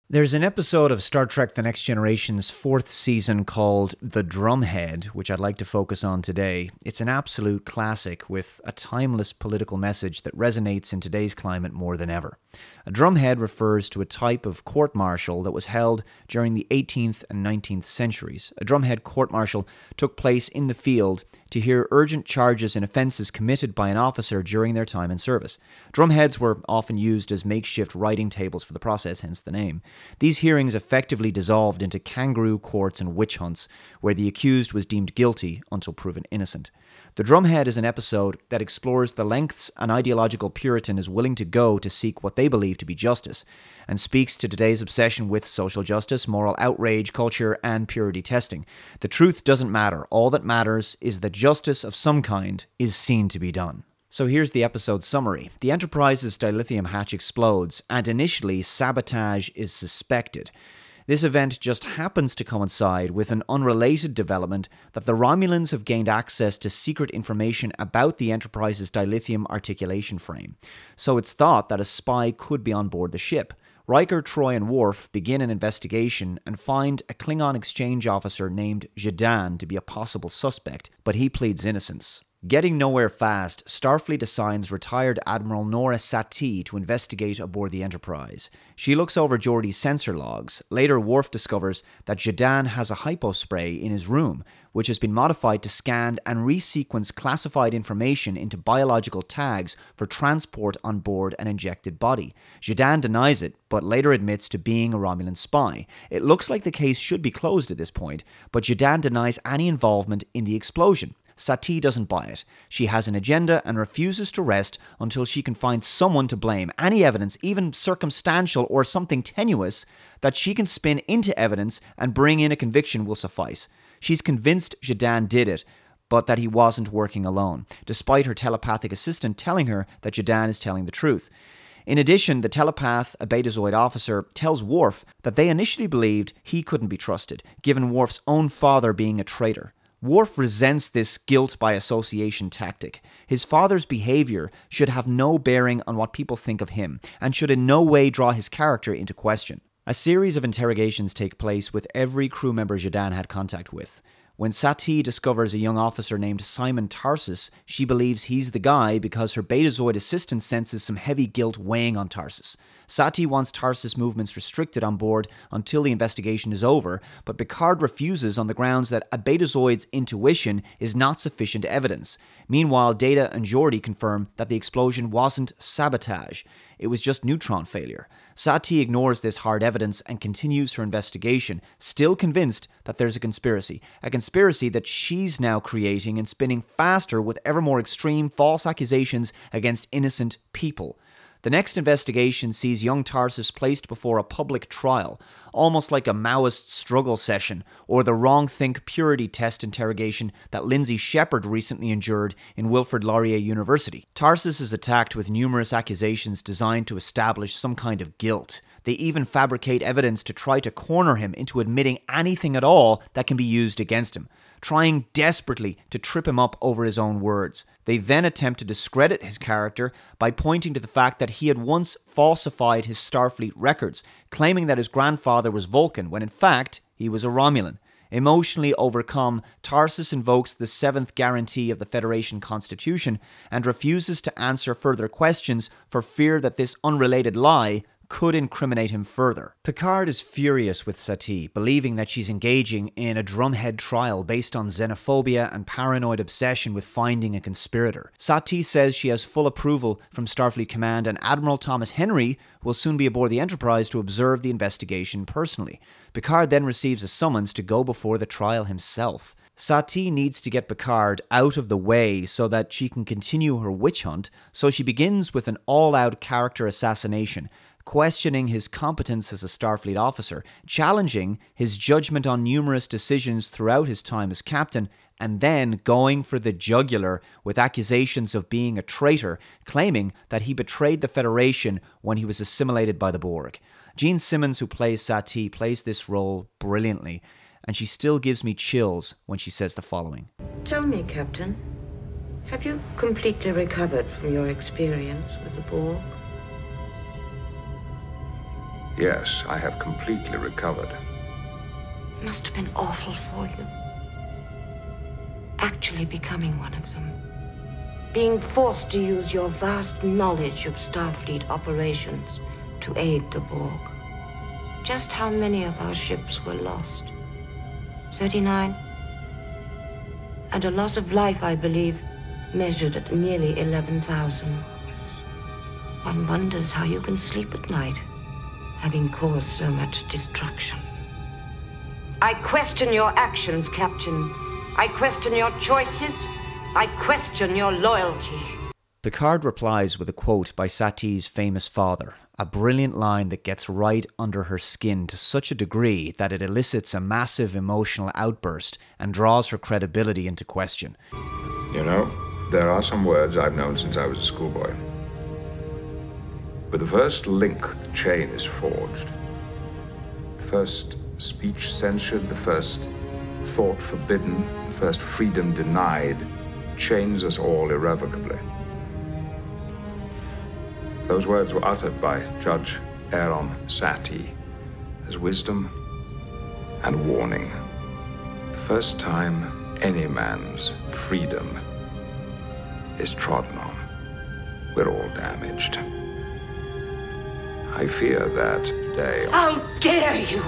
There's an episode of Star Trek The Next Generation's fourth season called The Drumhead, which I'd like to focus on today. It's an absolute classic with a timeless political message that resonates in today's climate more than ever. A drumhead refers to a type of court-martial that was held during the 18th and 19th centuries. A drumhead court-martial took place in the field to hear urgent charges and offences committed by an officer during their time in service. Drumheads were often used as makeshift writing tables for the process, hence the name. These hearings effectively dissolved into kangaroo courts and witch hunts, where the accused was deemed guilty until proven innocent. The Drumhead is an episode that explores the lengths an ideological Puritan is willing to go to seek what they believe to be justice, and speaks to today's obsession with social justice, moral outrage, culture, and purity testing. The truth doesn't matter. All that matters is that justice of some kind is seen to be done. So here's the episode summary. The Enterprise's dilithium hatch explodes, and initially sabotage is suspected. This event just happens to coincide with an unrelated development that the Romulans have gained access to secret information about the Enterprise's dilithium articulation frame. So it's thought that a spy could be on board the ship. Riker, Troy, and Worf begin an investigation and find a Klingon exchange officer named Zhadan to be a possible suspect, but he pleads innocence. Getting nowhere fast, Starfleet assigns retired Admiral Nora Satie to investigate aboard the Enterprise. She looks over Geordi's sensor logs. Later, Worf discovers that Zhadan has a hypospray in his room, which has been modified to scan and resequence classified information into biological tags for transport on board an injected body. Zhadan denies it, but later admits to being a Romulan spy. It looks like the case should be closed at this point, but Zhadan denies any involvement in the explosion. Satie doesn't buy it. She has an agenda and refuses to rest until she can find someone to blame. Any evidence, even circumstantial or something tenuous, that she can spin into evidence and bring in a conviction will suffice. She's convinced Zhadan did it, but that he wasn't working alone, despite her telepathic assistant telling her that Zhadan is telling the truth. In addition, the telepath, a Betazoid officer, tells Worf that they initially believed he couldn't be trusted, given Worf's own father being a traitor. Worf resents this guilt by association tactic. His father's behavior should have no bearing on what people think of him, and should in no way draw his character into question. A series of interrogations take place with every crew member Zhadan had contact with. When Satie discovers a young officer named Simon Tarsus, she believes he's the guy because her Betazoid assistant senses some heavy guilt weighing on Tarsus. Satie wants Tarsus' movements restricted on board until the investigation is over, but Picard refuses on the grounds that a Betazoid's intuition is not sufficient evidence. Meanwhile, Data and Geordi confirm that the explosion wasn't sabotage. It was just neutron failure. Satie ignores this hard evidence and continues her investigation, still convinced that there's a conspiracy that she's now creating and spinning faster with ever more extreme false accusations against innocent people. The next investigation sees young Tarsus placed before a public trial, almost like a Maoist struggle session or the wrong think purity test interrogation that Lindsay Shepard recently endured in Wilfrid Laurier University. Tarsus is attacked with numerous accusations designed to establish some kind of guilt. They even fabricate evidence to try to corner him into admitting anything at all that can be used against him, trying desperately to trip him up over his own words. They then attempt to discredit his character by pointing to the fact that he had once falsified his Starfleet records, claiming that his grandfather was Vulcan, when in fact he was a Romulan. Emotionally overcome, Tarsus invokes the seventh guarantee of the Federation Constitution and refuses to answer further questions for fear that this unrelated lie could incriminate him further. Picard is furious with Satie, believing that she's engaging in a drumhead trial based on xenophobia and paranoid obsession with finding a conspirator. Satie says she has full approval from Starfleet Command, and Admiral Thomas Henry will soon be aboard the Enterprise to observe the investigation personally. Picard then receives a summons to go before the trial himself. Satie needs to get Picard out of the way so that she can continue her witch hunt, so she begins with an all-out character assassination, questioning his competence as a Starfleet officer, challenging his judgment on numerous decisions throughout his time as captain, and then going for the jugular with accusations of being a traitor, claiming that he betrayed the Federation when he was assimilated by the Borg. Gene Simmons, who plays Satie, plays this role brilliantly, and she still gives me chills when she says the following. Tell me, Captain, have you completely recovered from your experience with the Borg? Yes, I have completely recovered. Must have been awful for you. Actually becoming one of them. Being forced to use your vast knowledge of Starfleet operations to aid the Borg. Just how many of our ships were lost? 39? And a loss of life, I believe, measured at nearly 11,000. One wonders how you can sleep at night, having caused so much destruction. I question your actions, Captain. I question your choices. I question your loyalty. Picard replies with a quote by Satie's famous father, a brilliant line that gets right under her skin to such a degree that it elicits a massive emotional outburst and draws her credibility into question. You know, there are some words I've known since I was a schoolboy. With the first link, the chain is forged. The first speech censured, the first thought forbidden, the first freedom denied, chains us all irrevocably. Those words were uttered by Judge Aaron Satie as wisdom and warning. The first time any man's freedom is trodden on, we're all damaged. I fear that today... How dare you!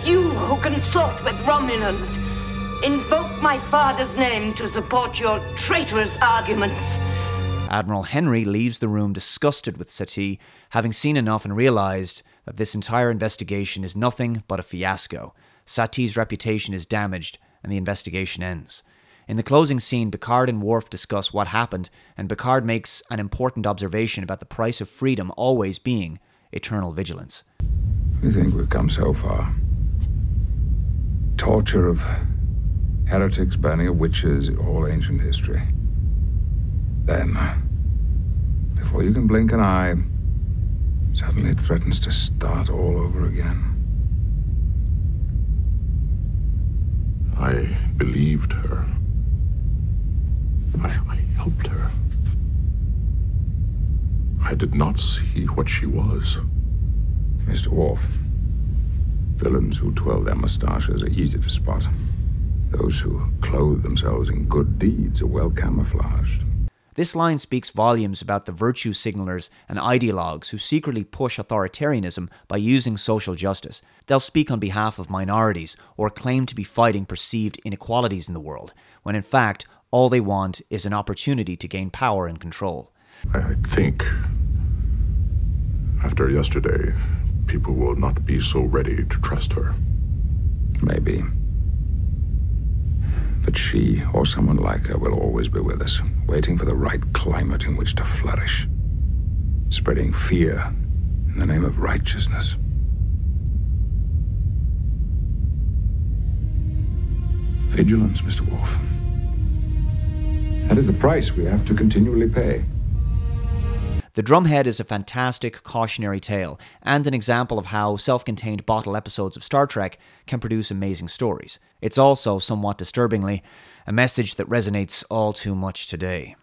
You who consort with Romulans, invoke my father's name to support your traitorous arguments. Admiral Henry leaves the room disgusted with Satie, having seen enough and realized that this entire investigation is nothing but a fiasco. Satie's reputation is damaged, and the investigation ends. In the closing scene, Picard and Worf discuss what happened, and Picard makes an important observation about the price of freedom always being eternal vigilance. We think we've come so far. Torture of heretics, burning of witches, all ancient history. Then, before you can blink an eye, suddenly it threatens to start all over again. I believed her. I helped her. I did not see what she was. Mr. Worf, villains who twirl their mustaches are easy to spot. Those who clothe themselves in good deeds are well camouflaged. This line speaks volumes about the virtue signalers and ideologues who secretly push authoritarianism by using social justice. They'll speak on behalf of minorities or claim to be fighting perceived inequalities in the world, when in fact, all they want is an opportunity to gain power and control. I think after yesterday, people will not be so ready to trust her. Maybe. But she, or someone like her, will always be with us, waiting for the right climate in which to flourish, spreading fear in the name of righteousness. Vigilance, Mr. Worf. That is the price we have to continually pay. The Drumhead is a fantastic cautionary tale and an example of how self-contained bottle episodes of Star Trek can produce amazing stories. It's also, somewhat disturbingly, a message that resonates all too much today.